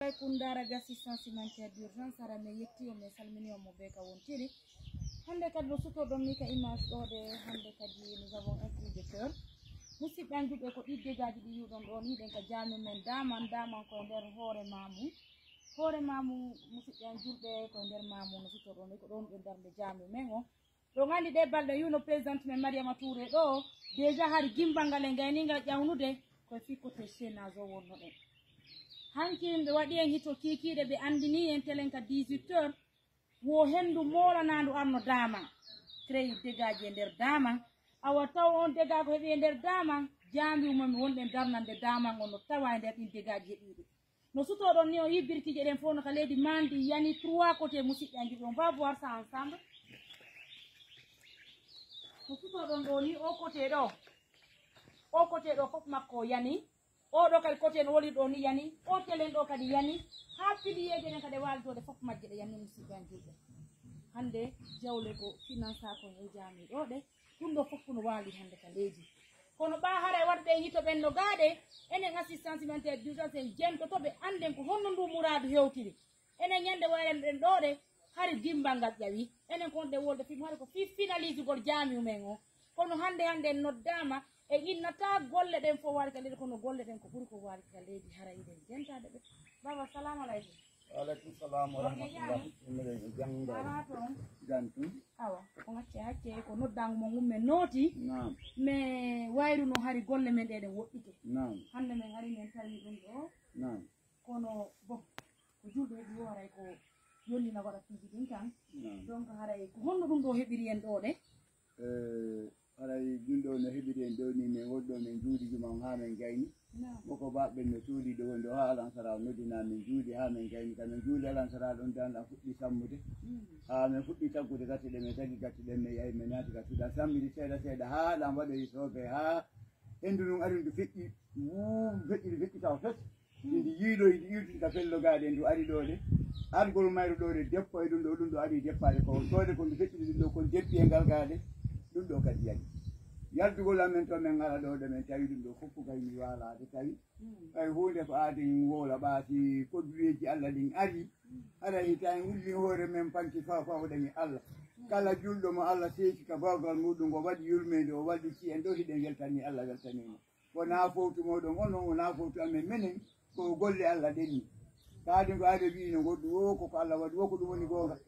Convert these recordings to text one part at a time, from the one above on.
haray kundara d'assistance humanitaire d'urgence ara me yetti o me salmini o mo be ka wontiri hande kadi no suto don ni ka image do de hande kadi nous avons un cri de cœur musidɓe anduɓe ko ɗiddegaji ɗi yuɗon ɗon hiɗen ka jami men daman ko nder hoore mamu musidɓe an julɓe ko nder mamu no suto ɗon ko ɗon ɓe darde jami men o ɗo gandi ɗe balɗe yuno présidente men Mariama Touré ɗo déjà hari gimbal ngal e gaynigal ƴawnude koye fikkote sénage o wonno ɗen hanki ɓe waɗi en hito kikiɗe ɓe andini en telen ka 18 heures wo hendu molanandu arno dama créé dégaji e nder dama awa taw on déga ko heeɓi e nder dama jambi umomi wonɗen darnande dama on no tawa e nder ɗin dégaji heeɓiɗi no sutoɗon ni o yi birkiji ɗen fof no ka leydi mandi yani 3 côté musidɓe anjuɓe on va voir ça ensemble no sutoɗon ɗo ni o côté ɗo fof makko yani oɗo kadi côté no woni ɗo ni yani o telen ɗo kadi yani ha piliyeje ɗen kadi walitode fof majje ɗe yani musidɓe anjuɓe hande jawle ko finance ko e jami ɗo ɗe ɗum ɗo fof no wali hande ka leydi kono ɓa haray waɗɓe hito ɓen no gaade enen assistance humanitaire d'urgence en jentotoɓe anden ko honno ndu muradu hewtiri enen ñande wayren ɗen ɗo ɗe hari dimbal ngal ƴawi enen kon ɗe wolde fim hari ko finalise gol jamiu men o kono hande en noddama e innata golle ɗen fof wari ka leydi kono golle ɗen ko ɓuuri ko wari ka leydi hara iɗen jentade ɓe baba salamu aleykum Waalaikum salam warahmatullahi wabarakatuh. Jantu. Awa, ko ngacce hacce ko noddango mo ngumme noti. Naam. Me wayru no hari golle men ɗeɗen woɗɗike. Naam. Hande men ari men tawi ɗum ɗo. Naam. Kono bon ko julɓe heɓi o haray ko yonnina waɗa piiji ɗin tan. Donc haray ko honno ɗum ɗo heɓiri en ɗo ɗe. Haray ɗum ɗo no heɓiri en ɗo ni min woɗɗo min juuɗi jumam ha min gayni. Koko baɓɓe no cuuɗi ɗo wonde ha alansara noddina min juuɗi ha min gayni ka min juuɗi alansara ɗon danɗan fuɗɗi sammude ha min fuɗɗi taggude gati ɗe min tagi gati ɗen min yahi min naati gati ɗan sammiri seeɗa ha ɗan waɗoyi soobe ha hendu ɗum ari ndu feƴƴi feƴƴi taw fes ɗiɗi yiiɗoyi ɗi irtuɗi ka fello gaɗe ndu ari ɗo ɗe argol mayru ɗo ɗe deppo e ɗum ɗo ari deppade ko soode ko ndu feƴƴiɗi ɗum ɗo kon deppi e ngal gaɗe ɗum ɗo kadi yahi yardugol amen to min ngara ɗo ɗe min tawi ɗum ɗo fof gayni walade tawi ay hunde ko aadi wola ɓaati koddureji Allah ɗin ari haɗa hitan ulli hoore men panti fawɗen e Allah kala julɗo mo Allah seeki ka bawgal muɗum o waɗi yurmede o waɗi ci en ɗo hiɗen weltani Allah weltanima wona fowtu moɗon on noon wona fowtu amen minen ko golle Allah ɗenni kaadi ko aade wi no goɗɗu o koko Allah waɗi o ko ɗum woni gonga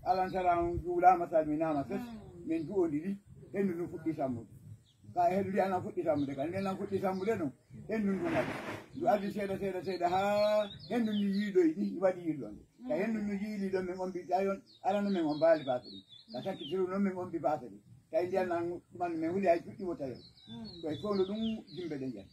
alansara on juulama salminama fes min ju'odiri hendu ndu fuɗɗi sammude ka hendu ndi anan fuɗɗi sammude ka nden an fuɗɗi sammude ɗum hendu ndu waɗi ndu addi seeɗa ha hendu ndu yiiɗoy ɗi waɗi yiɗɗonde ka hendu ndu yiili ɗon min ombi ɗayon alano min on mbaali baase ɗi ka sakkitiru noon min ombi baase ɗi kay ndiyannan ɗuman min huuli hay fuɗɗimo tawen koye fowno ɗum jimɓe ɗe jen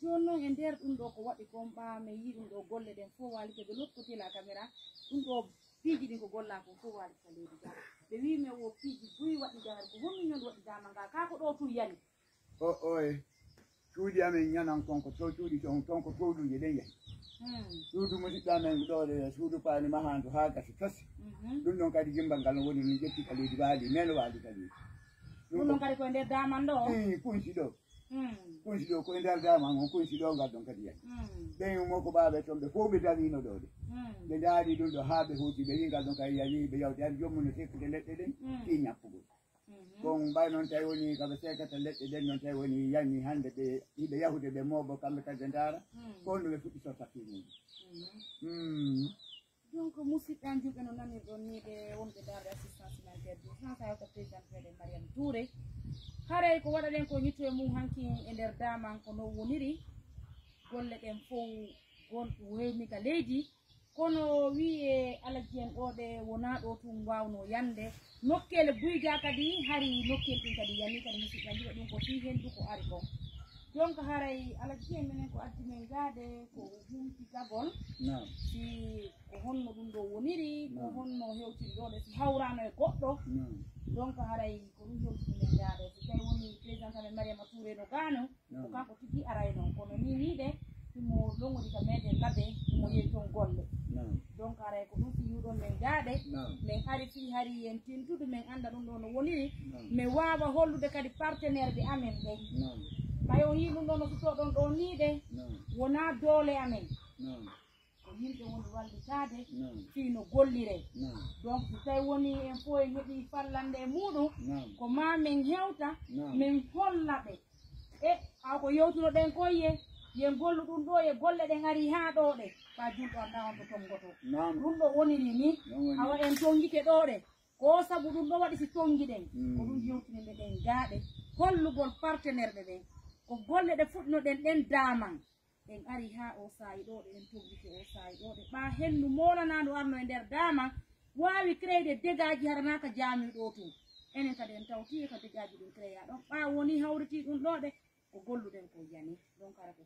joni noon e nder ɗum ɗo ko waɗi kon ɓaame yi ɗum ɗo golle ɗen fof wali koɓe lottote la caméra ɗum ɗo piiji ɗin ko golla ko fof wali ka leydi ga ɓe wimi o piiji buyi waɗi jahar ko hommi ñon waɗi dama nga ka ko ɗo tur yani oye cuuɗi amen ñanan konko to cuuɗi ton ko towɗuje ɗen yahi suudu musidɗo amen ɗo ɗe suudu paani mahandu ha gasi tos ɗum ɗon kadi gimbal ngal no woni min ƴetti ka leydi waali melo waali kadi ɗum ɗon kadi koye nder daman ɗo kunsi ɗo kunsi ɗo koye nder daman on kunsi ɗo ngal ɗon kadi yahi ɓen mo ko ɓaaɓe toon ɓe fof ɓe darino ɗo ɗe ɓe daari ɗum ɗo ha ɓe huuti ɓe wi ngal ɗon kadi yahi ɓe yawti ari jommu no tekkude leɗɗe ɗen ɗi ñappugol kon mbay noon tawi woni kaɓe sekata leɗɗe ɗen noon tawi woni yanni hande ɓe yiɓe yahude ɓe mooɓo kamɓe kadi ɓe ndaara kon ɗo ɓe fuɗɗi sortakimuji donc musidɓe an julɓe no nanirɗon ni ɓe wonɓe darde assistance humanitaire d'urgence hawta présidente meɗen Mariama Touré haray ko waɗaɗen ko ñitto e mum hanki e nder daman ko no woniri golle ɗen fof gonɗo wewni ka leydi kono wiye alaji en ɗo ɗe wona ɗo tum wawno yande nokkele buyga kadi hari nokkel ɗin kadi yani kadi musidɓe an julɓe ɗum ko fi hendu ko ari kon donc haray alaji en minen ko addi men gaade ko humti gagol si ko honno ɗum ɗo woniri ko honno hewtiri ɗo ɗe si hawrano e goɗɗo donc haray ko ɗum hewtiri men gaade so tawi woni présidente amen Mariama Touré no gaano ko kanko tigi aray noon kono ni wiide imo longodi ka meɗen labe imo yehi toon golle donc haray ko ɗum fi yuɗon men gaade min ari fi hari en tintude min anda ɗum ɗo no woniri mi wawa hollude kadi partenaire ɓe amen ɓen ɓayo yi ɗum ɗo no sutoɗon ɗo ni ɗe wona doole amen ko yimɓe woni wallitade fino gollire donc so tawi woni en fo en heeɓi fallande e muɗum ko ma min hewta min holla ɓe e ako yewtunoɗen koye yen gollu ɗum ɗo e golle ɗen ari ha ɗo ɗe fa julɗo anda on to tongoto ɗum ɗo woniri ni awa en tongike ɗo ɗe ko sabu ɗum ɗo waɗi si tongi ɗen ko ɗum yewtiniɓe ɗen gaaɗe hollugol partenaire ɓe ɓen ko golle ɗe fuɗɗinoɗen ɗen daman en ari ha o saayi ɗo ɗe en toggike o saayi ɗo ɗe ɓa hennu molanaɗo arno e nder dama wawi créede dégaji haranaka jami ɗo tun enen kadi en tawti ko dégaji ɗum créa ɗon ɓa woni hawriti ɗum ɗo ɗe ko golluɗen ko yani donc ara ko